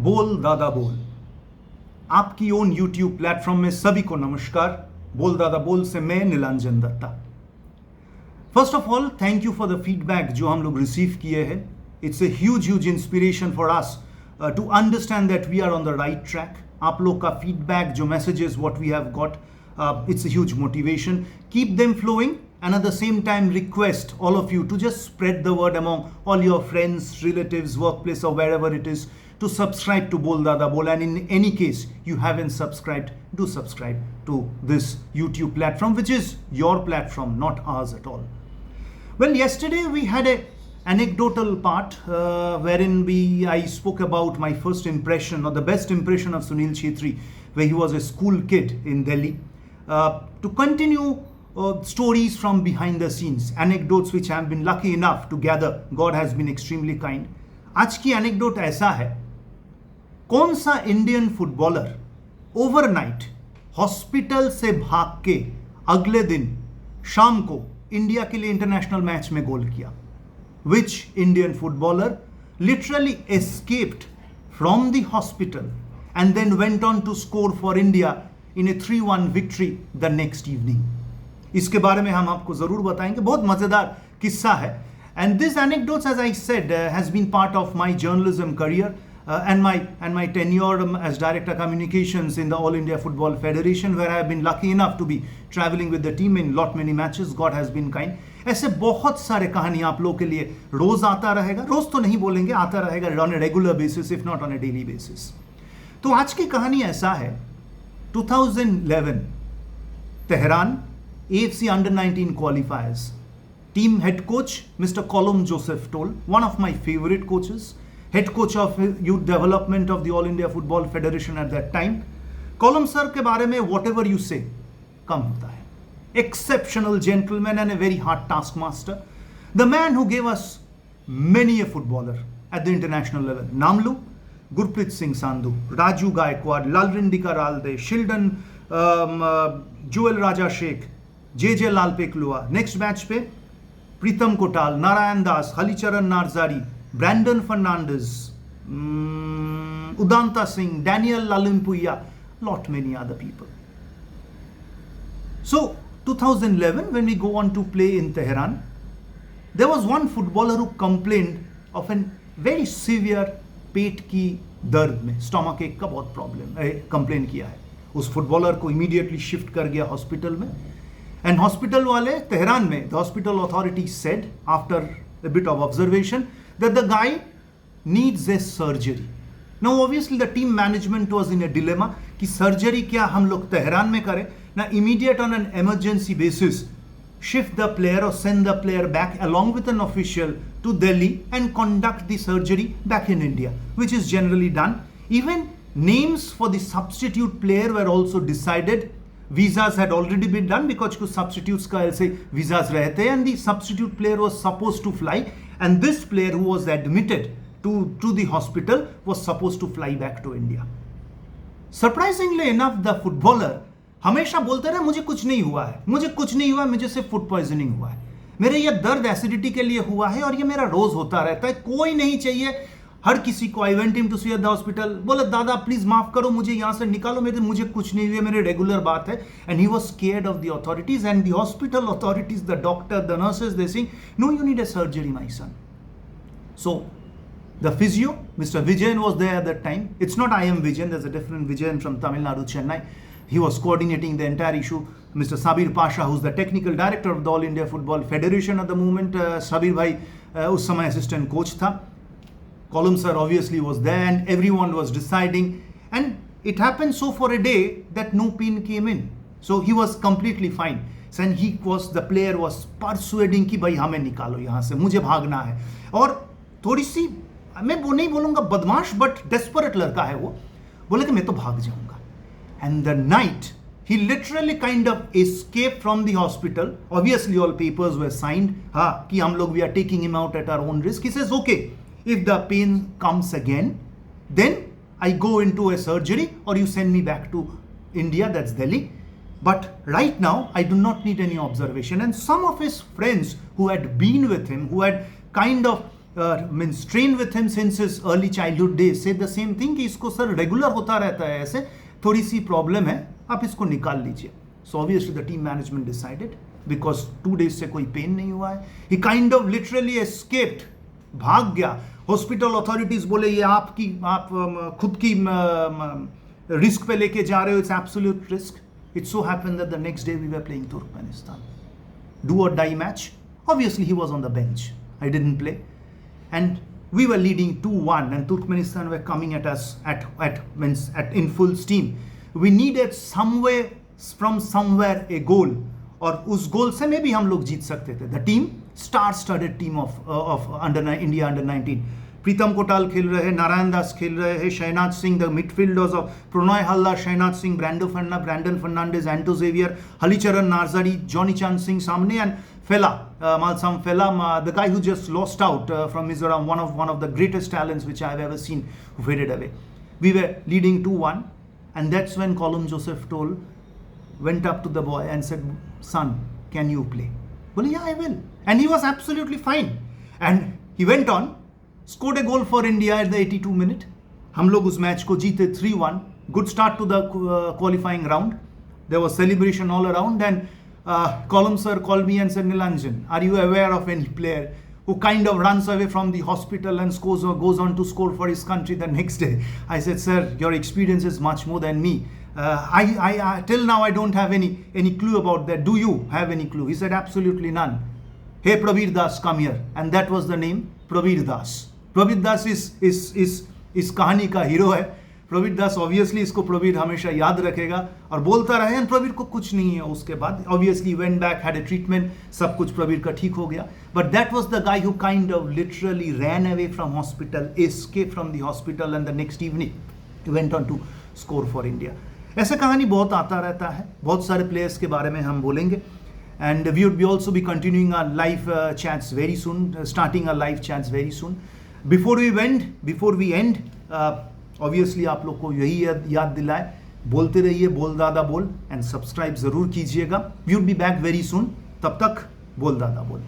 बोल दादा बोल आपकी ओन यूट्यूब प्लेटफॉर्म में सभी को नमस्कार। बोल दादा बोल से मैं Nilanjan Dutta. First of all thank you for the feedback जो हम लोग रिसीव किए हैं। It's a huge inspiration for us to understand that we are on the right track. आप लोग का फीडबैक जो messages what we have got, it's a huge motivation. Keep them flowing, and at the same time request all of you to just spread the word among all your friends, relatives, workplace or wherever it is to subscribe to Boll Dadaa Boll. And in any case you haven't subscribed, do subscribe to this YouTube platform, which is your platform, not ours at all. Well, yesterday we had a anecdotal part wherein I spoke about my first impression or the best impression of Sunil Chhetri, where he was a school kid in Delhi. To continue stories from behind the scenes, anecdotes which I have been lucky enough to gather. God has been extremely kind. आज की anecdote ऐसा है, कौन सा Indian footballer overnight hospital से भाग के अगले दिन शाम को इंडिया के लिए इंटरनेशनल मैच में गोल किया? Which Indian footballer literally escaped from the hospital and then went on to score for India in a 3-1 victory the next evening. इसके बारे में हम आपको जरूर बताएंगे, बहुत मजेदार किस्सा है. And this anecdotes, as I said, has been part of my journalism career and my tenure as director communications in the All India Football Federation, where I have been lucky enough to be traveling with the team in lot many matches. God has been kind. ऐसे बहुत सारे कहानी आप लोगों के लिए रोज आता रहेगा, रोज तो नहीं बोलेंगे, आता रहेगा on a regular basis, if not on a daily basis. तो आज की कहानी ऐसा है, 2011 Tehran AFC Under-19 qualifiers. Team head coach Mr. Colum Joseph Toll, one of my favorite coaches, head coach of youth development of the All India Football Federation at that time. Colum sir के बारे में whatever you say कम होता है. Exceptional gentleman and a very hard taskmaster. The man who gave us many a footballer at the international level. नाम लूं, Gurpreet Singh Sandhu, Raju Gaikwad, Lalrindika Ralte, Shildon, Joel Raja Sheikh, Jeje Lalpekhlua. Next match पे Pritam Kotal, Narayan Das, Halicharan Narzary, Brandon Fernandes, Udanta Singh, Daniel Lalhlimpuia, lot many other people. So 2011, when we go on to play in Tehran, there was one footballer who complained of a very severe पेट की दर्द में, stomach एक का बहुत problem complain किया है. उस फुटबॉलर को इमीडिएटली शिफ्ट कर गया हॉस्पिटल में. एंड हॉस्पिटल वाले तेहरान में, the hospital authority said after a bit of observation that the guy needs a surgery. Now obviously the team management was in a dilemma कि surgery क्या हम लोग Tehran में करें ना, immediate on an emergency basis shift the player or send the player back along with an official to Delhi and conduct the surgery back in India, which is generally done. Even names for the substitute player were also decided. Visas had already been done because कुछ substitutes का ऐसे visas रहते हैं, and the substitute player was supposed to fly, and this player who was admitted to the hospital was supposed to fly back to India. Surprisingly enough, the footballer हमेशा बोलते रहे मुझे कुछ नहीं हुआ है, मुझे कुछ नहीं हुआ, मुझे सिर्फ फूड पॉइजनिंग हुआ है, मेरे ये दर्द एसिडिटी के लिए हुआ है और ये मेरा रोज होता रहता है, कोई नहीं चाहिए हर किसी को. I went him to see at the hospital, बोले दादा प्लीज माफ करो, मुझे यहाँ से निकालो, मुझे कुछ नहीं हुआ, मेरे रेगुलर बात है. And he was scared of the authorities and the hospital authorities, the doctor, the nurses, they saying no, you need a surgery my son. So the physio, Mr. Vijayan, was there at that time. It's not I am Vijayan, there's a different Vijayan from Tamil Nadu, Chennai. He was coordinating the entire issue. Mr. Sabir Pasha, who's the technical director of the All India Football Federation at the moment. Sabir bhai us samay assistant coach tha. Colum sir obviously was there, and everyone was deciding. And it happened so for a day that no pain came in. So he was completely fine. And the player was persuading कि भाई हमें निकालो यहाँ से, मुझे भागना है. और थोड़ी सी, मैं वो नहीं बोलूँगा बदमाश, बट डेस्परेट लड़का है वो, बोले कि मैं तो भाग जाऊँगा. And the night, he literally kind of escaped from the hospital. Obviously, all papers were signed. कि हम लोग we are taking him out at our own risk. He says, okay, if the pain comes again, then I go into a surgery or you send me back to India, that's Delhi. But right now, I do not need any observation. And some of his friends who had been with him, who had kind of means train with him since his early childhood days से the same thing कि इसको sir regular होता रहता है ऐसे, थोड़ी सी problem है, आप इसको निकाल लीजिए. So obviously the team management decided, because 2 days से कोई पेन नहीं हुआ है. ही काइंड ऑफ लिटरली एस्केप्ड, भाग गया. हॉस्पिटल अथॉरिटीज बोले ये आप खुद की रिस्क पे लेके जा रहे हो, it's absolute risk. It so happened that the next day we were playing Turkmenistan, do or die match. Obviously, he was on the bench. I didn't play. And we were leading 2-1 and Turkmenistan were coming at us in full steam. We needed from somewhere a goal. और उस गोल से maybe हम लोग जीत सकते थे. The team, star-studded team of India under 19. प्रीतम कोटाल खेल रहे हैं, नारायण दास खेल रहे हैं, Sehnaj Singh, the midfielders of Pronay हल्ला, शहनाज सिंह, ब्रैंडन फर्नांडिस, एंटो जेवियर, हलीचरण नार्जारी, जॉनी चांद सिंह सामने, and Fela, Malsam Fela, the guy who just lost out from Mizoram, one of the greatest talents which I have ever seen, who faded away. We were leading 2-1, and that's when Colum Joseph went up to the boy and said, "Son, can you play?" Well, yeah, I will. And he was absolutely fine. And he went on, scored a goal for India at the 82 minute. हम लोग उस match को जीते 3-1. Good start to the qualifying round. There was celebration all around, and Colum sir called me and said, "Nilanjan, are you aware of any player who kind of runs away from the hospital and goes on to score for his country the next day?" I said, "Sir, your experience is much more than me. I till now I don't have any clue about that. Do you have any clue?" He said, "Absolutely none. Hey, Prabir Das, come here." And that was the name, Prabir Das. Prabir Das is कहानी का hero है. प्रवीर दास obviously इसको प्रवीर हमेशा याद रखेगा और बोलता रहे. एंड प्रवीर को कुछ नहीं है उसके बाद. Obviously went back, had a treatment, सब कुछ प्रवीर का ठीक हो गया. But that was the guy who kind of literally ran away from hospital, escape from the hospital, and the next evening went on to score for India. ऐसा कहानी बहुत आता रहता है, बहुत सारे प्लेयर्स के बारे में हम बोलेंगे. And we would be also be continuing our live chats very soon, starting our live chats very soon. Before we end obviously आप लोग को यही याद दिलाए, बोलते रहिए बोल दादा बोल, एंड सब्सक्राइब जरूर कीजिएगा. We will be back very soon. तब तक बोल दादा बोल.